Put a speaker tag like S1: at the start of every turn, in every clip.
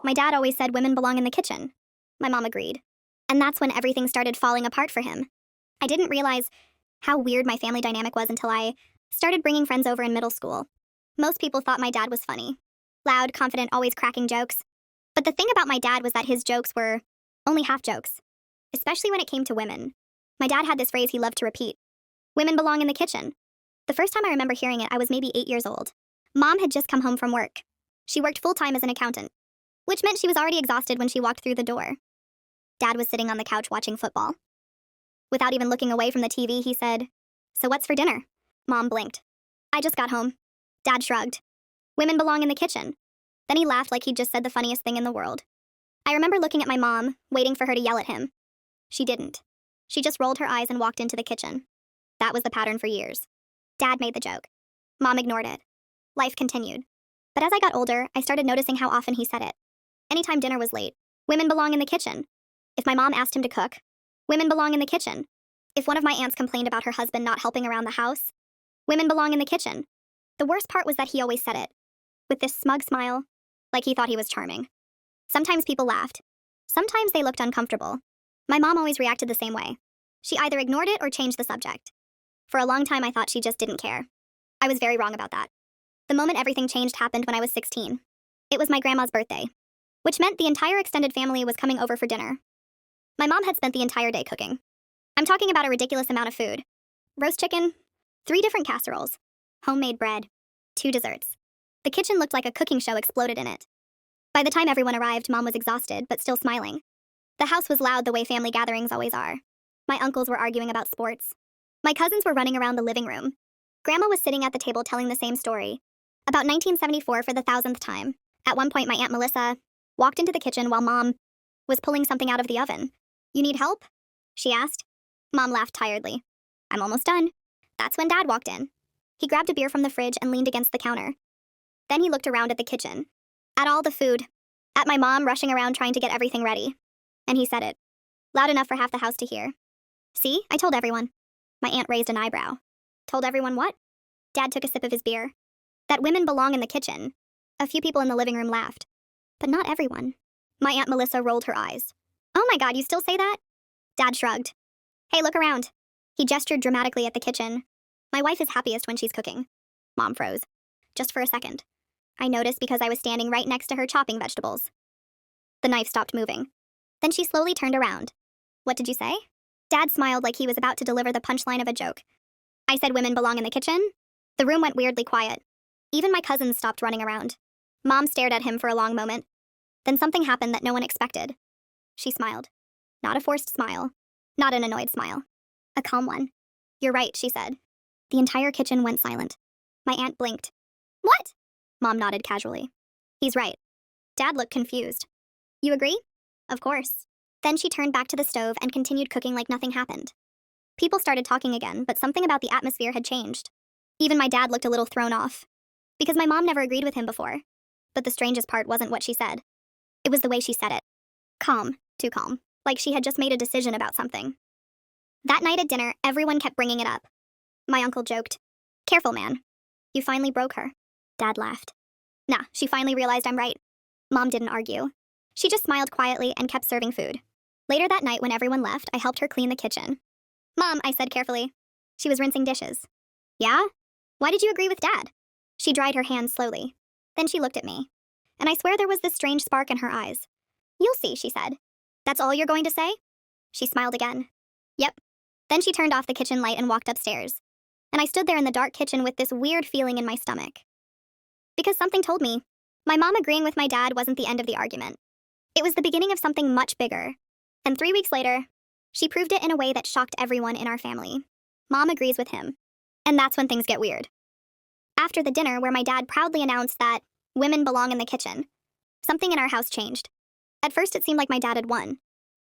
S1: My dad always said women belong in the kitchen. My mom agreed. And that's when everything started falling apart for him. I didn't realize how weird my family dynamic was until I started bringing friends over in middle school. Most people thought my dad was funny. Loud, confident, always cracking jokes. But the thing about my dad was that his jokes were only half jokes, especially when it came to women. My dad had this phrase he loved to repeat: women belong in the kitchen. The first time I remember hearing it, I was maybe 8 years old. Mom had just come home from work. She worked full-time as an accountant, which meant she was already exhausted when she walked through the door. Dad was sitting on the couch watching football. Without even looking away from the TV, he said, "So what's for dinner?" Mom blinked. "I just got home." Dad shrugged. "Women belong in the kitchen." Then he laughed like he'd just said the funniest thing in the world. I remember looking at my mom, waiting for her to yell at him. She didn't. She just rolled her eyes and walked into the kitchen. That was the pattern for years. Dad made the joke. Mom ignored it. Life continued. But as I got older, I started noticing how often he said it. Anytime dinner was late, women belong in the kitchen. If my mom asked him to cook, women belong in the kitchen. If one of my aunts complained about her husband not helping around the house, women belong in the kitchen. The worst part was that he always said it, with this smug smile, like he thought he was charming. Sometimes people laughed. Sometimes they looked uncomfortable. My mom always reacted the same way. She either ignored it or changed the subject. For a long time, I thought she just didn't care. I was very wrong about that. The moment everything changed happened when I was 16. It was my grandma's birthday, which meant the entire extended family was coming over for dinner. My mom had spent the entire day cooking. I'm talking about a ridiculous amount of food. Roast chicken, 3 different casseroles, homemade bread, 2 desserts. The kitchen looked like a cooking show exploded in it. By the time everyone arrived, Mom was exhausted, but still smiling. The house was loud the way family gatherings always are. My uncles were arguing about sports. My cousins were running around the living room. Grandma was sitting at the table telling the same story, about 1974 for the 1000th time. At one point, my Aunt Melissa walked into the kitchen while Mom was pulling something out of the oven. "You need help?" she asked. Mom laughed tiredly. "I'm almost done." That's when Dad walked in. He grabbed a beer from the fridge and leaned against the counter. Then he looked around at the kitchen, at all the food, at my mom rushing around trying to get everything ready. And he said it, loud enough for half the house to hear. "See, I told everyone." My aunt raised an eyebrow. "Told everyone what?" Dad took a sip of his beer. "That women belong in the kitchen." A few people in the living room laughed. But not everyone. My Aunt Melissa rolled her eyes. "Oh my God, you still say that?" Dad shrugged. "Hey, look around." He gestured dramatically at the kitchen. "My wife is happiest when she's cooking." Mom froze. Just for a second. I noticed because I was standing right next to her chopping vegetables. The knife stopped moving. Then she slowly turned around. "What did you say?" Dad smiled like he was about to deliver the punchline of a joke. "I said women belong in the kitchen." The room went weirdly quiet. Even my cousins stopped running around. Mom stared at him for a long moment. Then something happened that no one expected. She smiled. Not a forced smile. Not an annoyed smile. A calm one. "You're right," she said. The entire kitchen went silent. My aunt blinked. "What?" Mom nodded casually. "He's right." Dad looked confused. "You agree?" "Of course." Then she turned back to the stove and continued cooking like nothing happened. People started talking again, but something about the atmosphere had changed. Even my dad looked a little thrown off. Because my mom never agreed with him before. But the strangest part wasn't what she said. It was the way she said it. Calm, too calm, like she had just made a decision about something. That night at dinner, everyone kept bringing it up. My uncle joked, "Careful, man. You finally broke her." Dad laughed. "Nah, she finally realized I'm right." Mom didn't argue. She just smiled quietly and kept serving food. Later that night, when everyone left, I helped her clean the kitchen. "Mom," I said carefully. She was rinsing dishes. "Yeah? Why did you agree with Dad?" She dried her hands slowly. Then she looked at me. And I swear there was this strange spark in her eyes. "You'll see," she said. "That's all you're going to say?" She smiled again. "Yep." Then she turned off the kitchen light and walked upstairs. And I stood there in the dark kitchen with this weird feeling in my stomach. Because something told me, my mom agreeing with my dad wasn't the end of the argument. It was the beginning of something much bigger. And 3 weeks later, she proved it in a way that shocked everyone in our family. Mom agrees with him. And that's when things get weird. After the dinner, where my dad proudly announced that women belong in the kitchen, something in our house changed. At first, it seemed like my dad had won,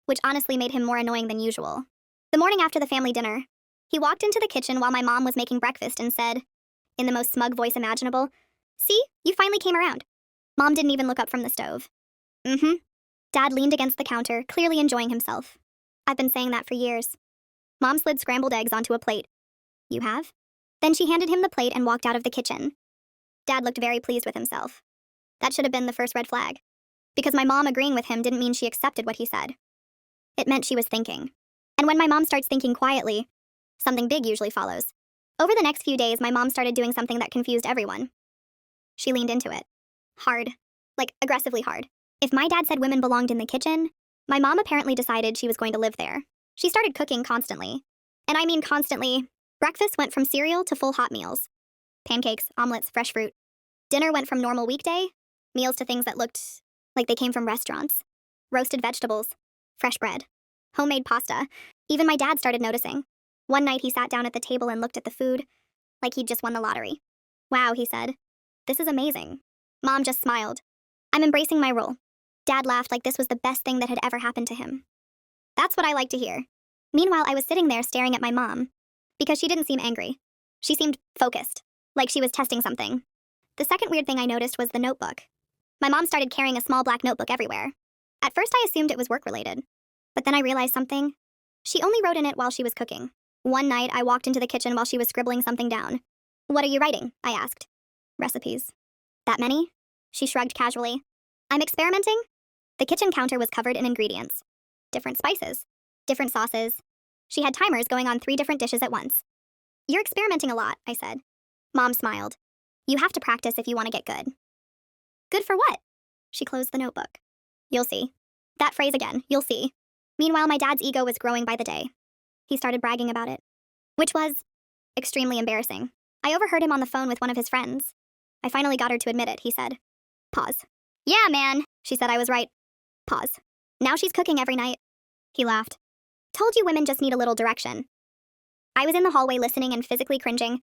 S1: which honestly made him more annoying than usual. The morning after the family dinner, he walked into the kitchen while my mom was making breakfast and said, in the most smug voice imaginable, "See, you finally came around." Mom didn't even look up from the stove. "Mm-hmm." Dad leaned against the counter, clearly enjoying himself. "I've been saying that for years." Mom slid scrambled eggs onto a plate. "You have?" Then she handed him the plate and walked out of the kitchen. Dad looked very pleased with himself. That should have been the first red flag. Because my mom agreeing with him didn't mean she accepted what he said. It meant she was thinking. And when my mom starts thinking quietly, something big usually follows. Over the next few days, my mom started doing something that confused everyone. She leaned into it. Hard. Like, aggressively hard. If my dad said women belonged in the kitchen, my mom apparently decided she was going to live there. She started cooking constantly. And I mean constantly. Breakfast went from cereal to full hot meals. Pancakes, omelets, fresh fruit. Dinner went from normal weekday meals to things that looked like they came from restaurants. Roasted vegetables, fresh bread, homemade pasta. Even my dad started noticing. One night he sat down at the table and looked at the food like he'd just won the lottery. Wow, he said. This is amazing. Mom just smiled. I'm embracing my role. Dad laughed like this was the best thing that had ever happened to him. That's what I like to hear. Meanwhile, I was sitting there staring at my mom because she didn't seem angry. She seemed focused, like she was testing something. The second weird thing I noticed was the notebook. My mom started carrying a small black notebook everywhere. At first, I assumed it was work-related. But then I realized something. She only wrote in it while she was cooking. One night, I walked into the kitchen while she was scribbling something down. What are you writing? I asked. Recipes. That many? She shrugged casually. I'm experimenting? The kitchen counter was covered in ingredients. Different spices. Different sauces. She had timers going on 3 different dishes at once. You're experimenting a lot, I said. Mom smiled. You have to practice if you want to get good. Good for what? She closed the notebook. You'll see. That phrase again, you'll see. Meanwhile, my dad's ego was growing by the day. He started bragging about it, which was extremely embarrassing. I overheard him on the phone with one of his friends. I finally got her to admit it, he said. Pause. Yeah, man, she said I was right. Pause. Now she's cooking every night. He laughed. Told you women just need a little direction. I was in the hallway listening and physically cringing,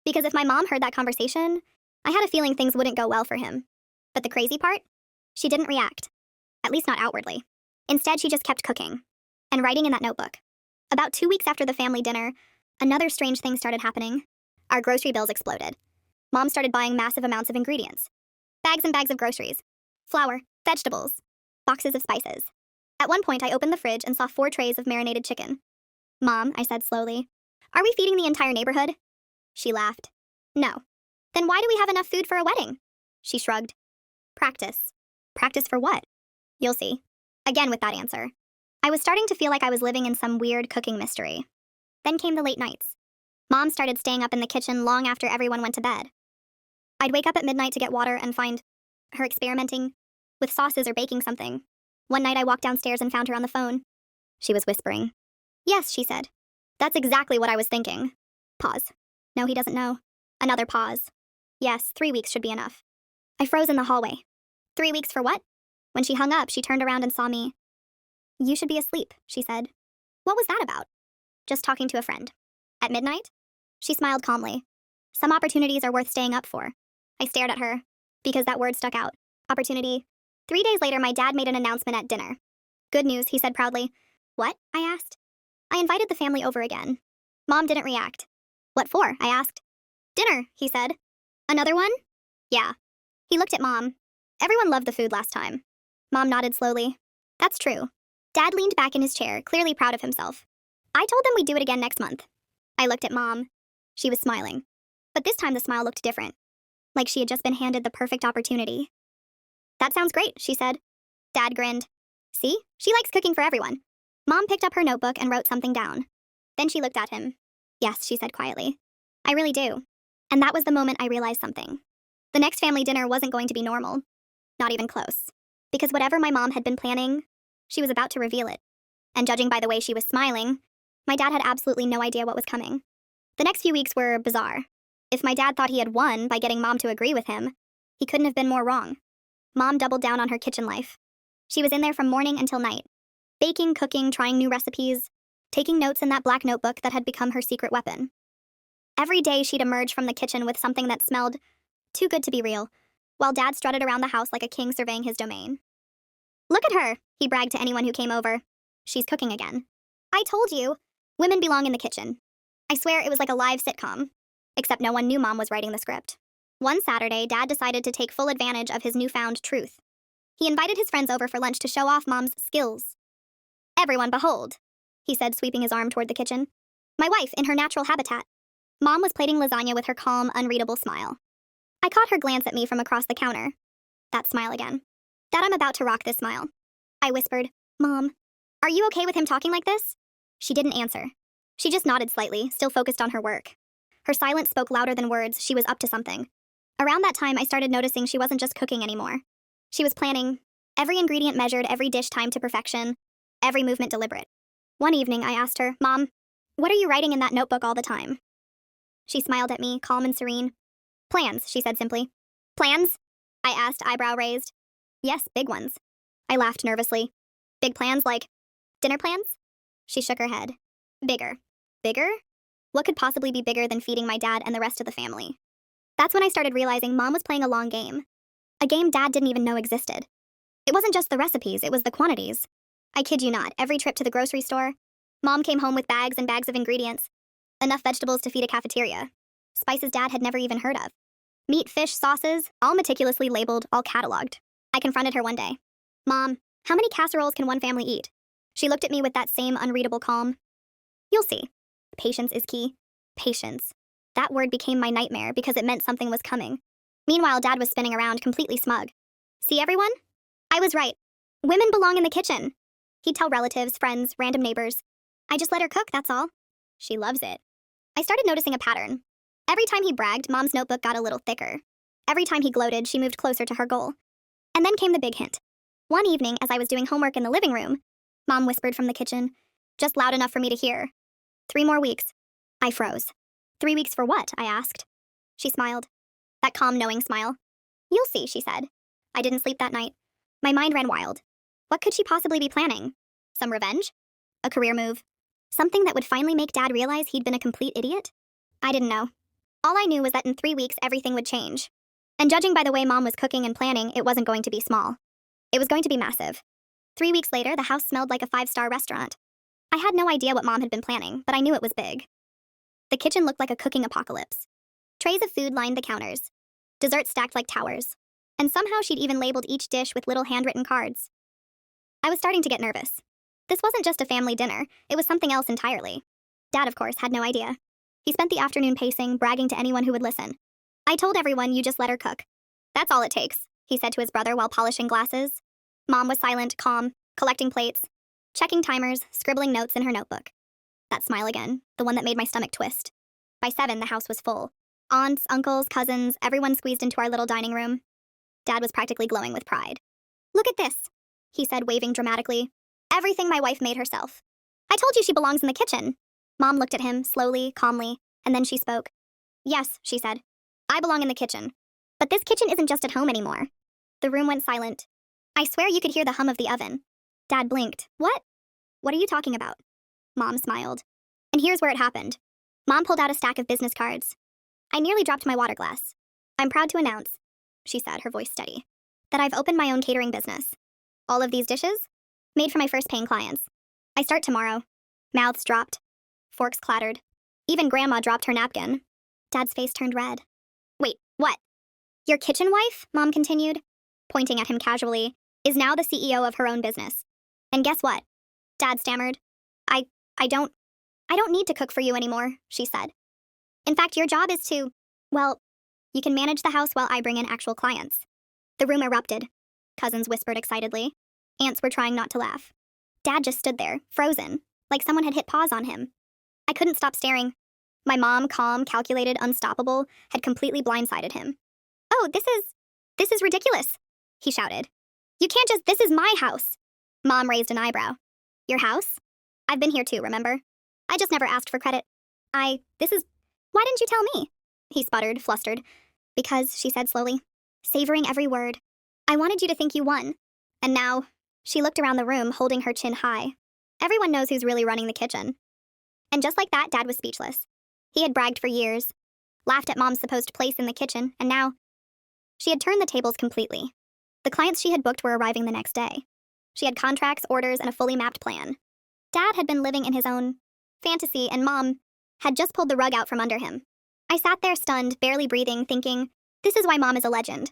S1: because if my mom heard that conversation, I had a feeling things wouldn't go well for him. But the crazy part? She didn't react. At least not outwardly. Instead, she just kept cooking and writing in that notebook. About 2 weeks after the family dinner, another strange thing started happening. Our grocery bills exploded. Mom started buying massive amounts of ingredients. Bags and bags of groceries. Flour, vegetables, boxes of spices. At one point, I opened the fridge and saw 4 trays of marinated chicken. Mom, I said slowly, are we feeding the entire neighborhood? She laughed. No. Then why do we have enough food for a wedding? She shrugged. Practice. Practice for what? You'll see. Again with that answer. I was starting to feel like I was living in some weird cooking mystery. Then came the late nights. Mom started staying up in the kitchen long after everyone went to bed. I'd wake up at midnight to get water and find her experimenting with sauces or baking something. One night I walked downstairs and found her on the phone. She was whispering. Yes, she said. That's exactly what I was thinking. Pause. No, he doesn't know. Another pause. Yes, 3 weeks should be enough. I froze in the hallway. 3 weeks for what? When she hung up, she turned around and saw me. You should be asleep, she said. What was that about? Just talking to a friend. At midnight? She smiled calmly. Some opportunities are worth staying up for. I stared at her, because that word stuck out. Opportunity. 3 days later, my dad made an announcement at dinner. Good news, he said proudly. What? I asked. I invited the family over again. Mom didn't react. What for? I asked. Dinner, he said. Another one? Yeah. He looked at Mom. Everyone loved the food last time. Mom nodded slowly. That's true. Dad leaned back in his chair, clearly proud of himself. I told them we'd do it again next month. I looked at Mom. She was smiling. But this time the smile looked different. Like she had just been handed the perfect opportunity. That sounds great, she said. Dad grinned. See? She likes cooking for everyone. Mom picked up her notebook and wrote something down. Then she looked at him. Yes, she said quietly. I really do. And that was the moment I realized something. The next family dinner wasn't going to be normal. Not even close. Because whatever my mom had been planning, she was about to reveal it. And judging by the way she was smiling, my dad had absolutely no idea what was coming. The next few weeks were bizarre. If my dad thought he had won by getting Mom to agree with him, he couldn't have been more wrong. Mom doubled down on her kitchen life. She was in there from morning until night. Baking, cooking, trying new recipes, taking notes in that black notebook that had become her secret weapon. Every day she'd emerge from the kitchen with something that smelled too good to be real, while Dad strutted around the house like a king surveying his domain. Look at her, he bragged to anyone who came over. She's cooking again. I told you, women belong in the kitchen. I swear it was like a live sitcom. Except no one knew Mom was writing the script. One Saturday, Dad decided to take full advantage of his newfound truth. He invited his friends over for lunch to show off Mom's skills. Everyone behold, he said, sweeping his arm toward the kitchen. My wife in her natural habitat. Mom was plating lasagna with her calm, unreadable smile. I caught her glance at me from across the counter. That smile again. Dad, I'm about to rock this smile. I whispered, Mom, are you okay with him talking like this? She didn't answer. She just nodded slightly, still focused on her work. Her silence spoke louder than words. She was up to something. Around that time, I started noticing she wasn't just cooking anymore. She was planning. Every ingredient measured, every dish timed to perfection, every movement deliberate. One evening, I asked her, Mom, what are you writing in that notebook all the time? She smiled at me, calm and serene. Plans, she said simply. Plans? I asked, eyebrow raised. Yes, big ones. I laughed nervously. Big plans like dinner plans? She shook her head. Bigger. Bigger? What could possibly be bigger than feeding my dad and the rest of the family? That's when I started realizing Mom was playing a long game. A game Dad didn't even know existed. It wasn't just the recipes, it was the quantities. I kid you not, every trip to the grocery store, Mom came home with bags and bags of ingredients. Enough vegetables to feed a cafeteria. Spices Dad had never even heard of. Meat, fish, sauces, all meticulously labeled, all cataloged. I confronted her one day. Mom, how many casseroles can one family eat? She looked at me with that same unreadable calm. You'll see. Patience is key. Patience. That word became my nightmare because it meant something was coming. Meanwhile, Dad was spinning around, completely smug. See, everyone? I was right. Women belong in the kitchen. He'd tell relatives, friends, random neighbors. I just let her cook, that's all. She loves it. I started noticing a pattern. Every time he bragged, Mom's notebook got a little thicker. Every time he gloated, she moved closer to her goal. And then came the big hint. One evening, as I was doing homework in the living room, Mom whispered from the kitchen, just loud enough for me to hear. 3 more weeks. I froze. 3 weeks for what? I asked. She smiled. That calm, knowing smile. You'll see, she said. I didn't sleep that night. My mind ran wild. What could she possibly be planning? Some revenge? A career move? Something that would finally make Dad realize he'd been a complete idiot? I didn't know. All I knew was that in 3 weeks, everything would change. And judging by the way Mom was cooking and planning, it wasn't going to be small. It was going to be massive. 3 weeks later, the house smelled like a 5-star restaurant. I had no idea what Mom had been planning, but I knew it was big. The kitchen looked like a cooking apocalypse. Trays of food lined the counters. Desserts stacked like towers. And somehow she'd even labeled each dish with little handwritten cards. I was starting to get nervous. This wasn't just a family dinner, it was something else entirely. Dad, of course, had no idea. He spent the afternoon pacing, bragging to anyone who would listen. I told everyone you just let her cook. That's all it takes, he said to his brother while polishing glasses. Mom was silent, calm, collecting plates, checking timers, scribbling notes in her notebook. That smile again, the one that made my stomach twist. By 7, the house was full. Aunts, uncles, cousins, everyone squeezed into our little dining room. Dad was practically glowing with pride. Look at this, he said, waving dramatically. Everything my wife made herself. I told you she belongs in the kitchen. Mom looked at him, slowly, calmly, and then she spoke. Yes, she said. I belong in the kitchen. But this kitchen isn't just at home anymore. The room went silent. I swear you could hear the hum of the oven. Dad blinked. What? What are you talking about? Mom smiled. And here's where it happened. Mom pulled out a stack of business cards. I nearly dropped my water glass. I'm proud to announce, she said, her voice steady, that I've opened my own catering business. All of these dishes? Made for my first paying clients. I start tomorrow. Mouths dropped. Forks clattered. Even Grandma dropped her napkin. Dad's face turned red. Wait, what? Your kitchen wife, Mom continued, pointing at him casually, is now the CEO of her own business. And guess what? Dad stammered. I don't need to cook for you anymore, she said. In fact, your job is to, well, you can manage the house while I bring in actual clients. The room erupted. Cousins whispered excitedly. Aunts were trying not to laugh. Dad just stood there, frozen, like someone had hit pause on him. I couldn't stop staring. My mom, calm, calculated, unstoppable, had completely blindsided him. Oh, this is ridiculous, he shouted. You can't just, this is my house. Mom raised an eyebrow. Your house? I've been here too, remember? I just never asked for credit. Why didn't you tell me? He sputtered, flustered. Because, she said slowly, savoring every word, I wanted you to think you won. And now, she looked around the room, holding her chin high. Everyone knows who's really running the kitchen. And just like that, Dad was speechless. He had bragged for years, laughed at Mom's supposed place in the kitchen, and now, she had turned the tables completely. The clients she had booked were arriving the next day. She had contracts, orders, and a fully mapped plan. Dad had been living in his own fantasy, and Mom had just pulled the rug out from under him. I sat there stunned, barely breathing, thinking, this is why Mom is a legend.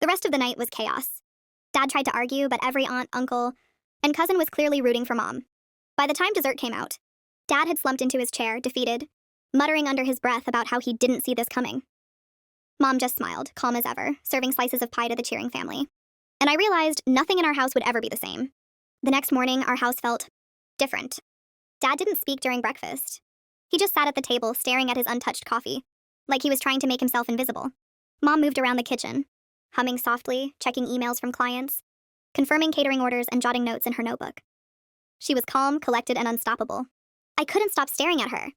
S1: The rest of the night was chaos. Dad tried to argue, but every aunt, uncle, and cousin was clearly rooting for Mom. By the time dessert came out, Dad had slumped into his chair, defeated, muttering under his breath about how he didn't see this coming. Mom just smiled, calm as ever, serving slices of pie to the cheering family. And I realized nothing in our house would ever be the same. The next morning, our house felt different. Dad didn't speak during breakfast. He just sat at the table, staring at his untouched coffee, like he was trying to make himself invisible. Mom moved around the kitchen, humming softly, checking emails from clients, confirming catering orders, and jotting notes in her notebook. She was calm, collected, and unstoppable. I couldn't stop staring at her.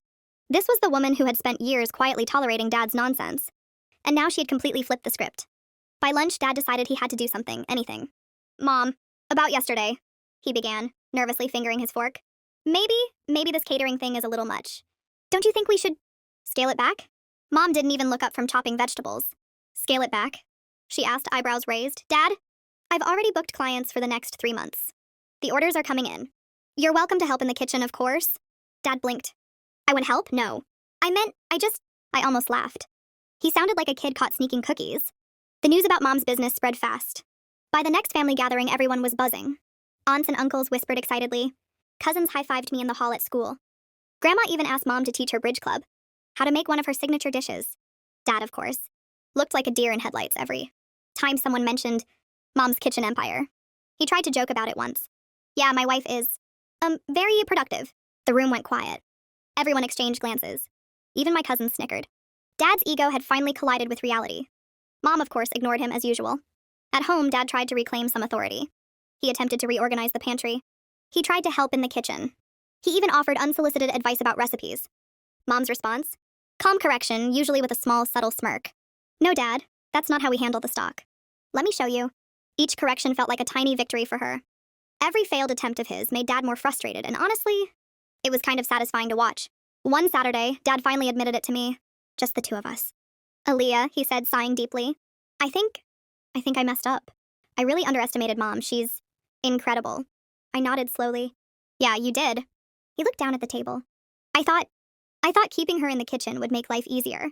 S1: This was the woman who had spent years quietly tolerating Dad's nonsense. And now she had completely flipped the script. By lunch, Dad decided he had to do something, anything. Mom, about yesterday, he began, nervously fingering his fork. Maybe this catering thing is a little much. Don't you think we should scale it back? Mom didn't even look up from chopping vegetables. Scale it back? She asked, eyebrows raised. Dad, I've already booked clients for the next 3 months. The orders are coming in. You're welcome to help in the kitchen, of course. Dad blinked. I would help? No. I almost laughed. He sounded like a kid caught sneaking cookies. The news about Mom's business spread fast. By the next family gathering, everyone was buzzing. Aunts and uncles whispered excitedly. Cousins high-fived me in the hall at school. Grandma even asked Mom to teach her bridge club, how to make one of her signature dishes. Dad, of course, looked like a deer in headlights every time someone mentioned Mom's kitchen empire. He tried to joke about it once. Yeah, my wife is, very productive. The room went quiet. Everyone exchanged glances. Even my cousin snickered. Dad's ego had finally collided with reality. Mom, of course, ignored him as usual. At home, Dad tried to reclaim some authority. He attempted to reorganize the pantry. He tried to help in the kitchen. He even offered unsolicited advice about recipes. Mom's response? Calm correction, usually with a small, subtle smirk. No, Dad, that's not how we handle the stock. Let me show you. Each correction felt like a tiny victory for her. Every failed attempt of his made Dad more frustrated, and honestly, it was kind of satisfying to watch. One Saturday, Dad finally admitted it to me. Just the two of us. Aaliyah, he said, sighing deeply. I think I messed up. I really underestimated Mom. She's incredible. I nodded slowly. Yeah, you did. He looked down at the table. I thought keeping her in the kitchen would make life easier.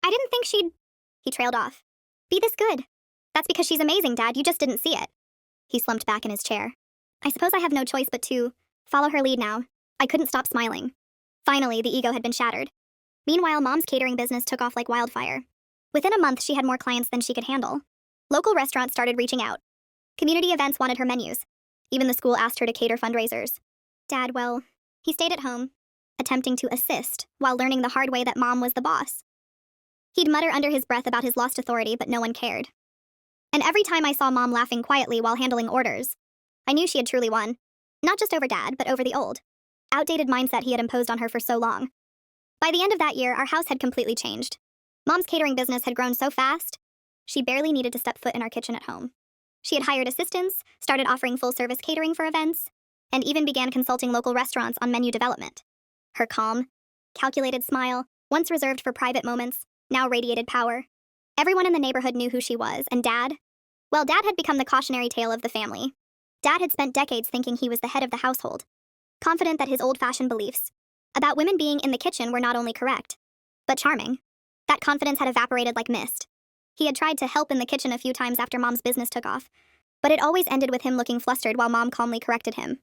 S1: I didn't think he trailed off. Be this good. That's because she's amazing, Dad. You just didn't see it. He slumped back in his chair. I suppose I have no choice but to follow her lead now. I couldn't stop smiling. Finally, the ego had been shattered. Meanwhile, Mom's catering business took off like wildfire. Within a month, she had more clients than she could handle. Local restaurants started reaching out. Community events wanted her menus. Even the school asked her to cater fundraisers. Dad, well, he stayed at home, attempting to assist while learning the hard way that Mom was the boss. He'd mutter under his breath about his lost authority, but no one cared. And every time I saw Mom laughing quietly while handling orders, I knew she had truly won. Not just over Dad, but over the old, outdated mindset he had imposed on her for so long. By the end of that year, our house had completely changed. Mom's catering business had grown so fast, she barely needed to step foot in our kitchen at home. She had hired assistants, started offering full-service catering for events, and even began consulting local restaurants on menu development. Her calm, calculated smile, once reserved for private moments, now radiated power. Everyone in the neighborhood knew who she was, and Dad? Well, Dad had become the cautionary tale of the family. Dad had spent decades thinking he was the head of the household, confident that his old-fashioned beliefs about women being in the kitchen were not only correct, but charming. That confidence had evaporated like mist. He had tried to help in the kitchen a few times after Mom's business took off, but it always ended with him looking flustered while Mom calmly corrected him.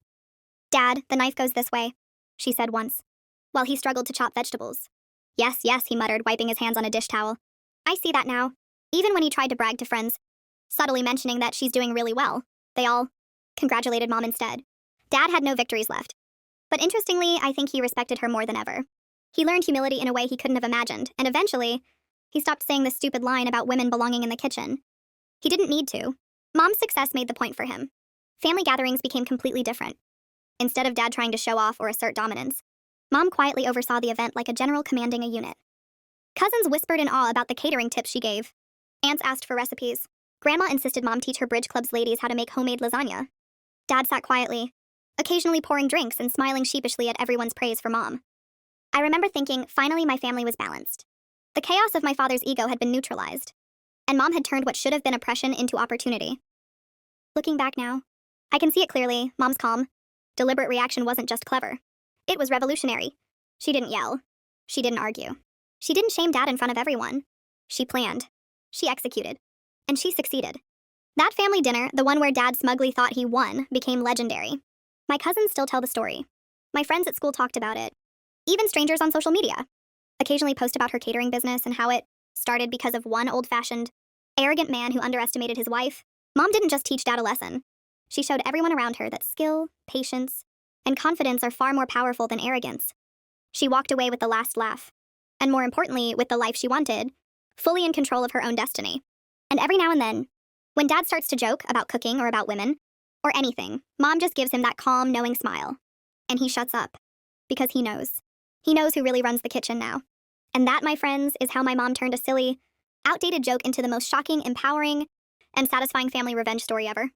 S1: Dad, the knife goes this way, she said once, while he struggled to chop vegetables. Yes, yes, he muttered, wiping his hands on a dish towel. I see that now. Even when he tried to brag to friends, subtly mentioning that she's doing really well, they all congratulated Mom instead. Dad had no victories left. But interestingly, I think he respected her more than ever. He learned humility in a way he couldn't have imagined, and eventually, he stopped saying the stupid line about women belonging in the kitchen. He didn't need to. Mom's success made the point for him. Family gatherings became completely different. Instead of Dad trying to show off or assert dominance, Mom quietly oversaw the event like a general commanding a unit. Cousins whispered in awe about the catering tips she gave. Aunts asked for recipes. Grandma insisted Mom teach her bridge club's ladies how to make homemade lasagna. Dad sat quietly, occasionally pouring drinks and smiling sheepishly at everyone's praise for Mom. I remember thinking, finally my family was balanced. The chaos of my father's ego had been neutralized, and Mom had turned what should have been oppression into opportunity. Looking back now, I can see it clearly. Mom's calm, deliberate reaction wasn't just clever. It was revolutionary. She didn't yell. She didn't argue. She didn't shame Dad in front of everyone. She planned. She executed. And she succeeded. That family dinner, the one where Dad smugly thought he won, became legendary. My cousins still tell the story. My friends at school talked about it. Even strangers on social media occasionally post about her catering business and how it started because of one old-fashioned, arrogant man who underestimated his wife. Mom didn't just teach Dad a lesson. She showed everyone around her that skill, patience, and confidence are far more powerful than arrogance. She walked away with the last laugh, and more importantly, with the life she wanted, fully in control of her own destiny. And every now and then, when Dad starts to joke about cooking or about women, or anything, Mom just gives him that calm, knowing smile. And he shuts up, because he knows. He knows who really runs the kitchen now. And that, my friends, is how my mom turned a silly, outdated joke into the most shocking, empowering, and satisfying family revenge story ever.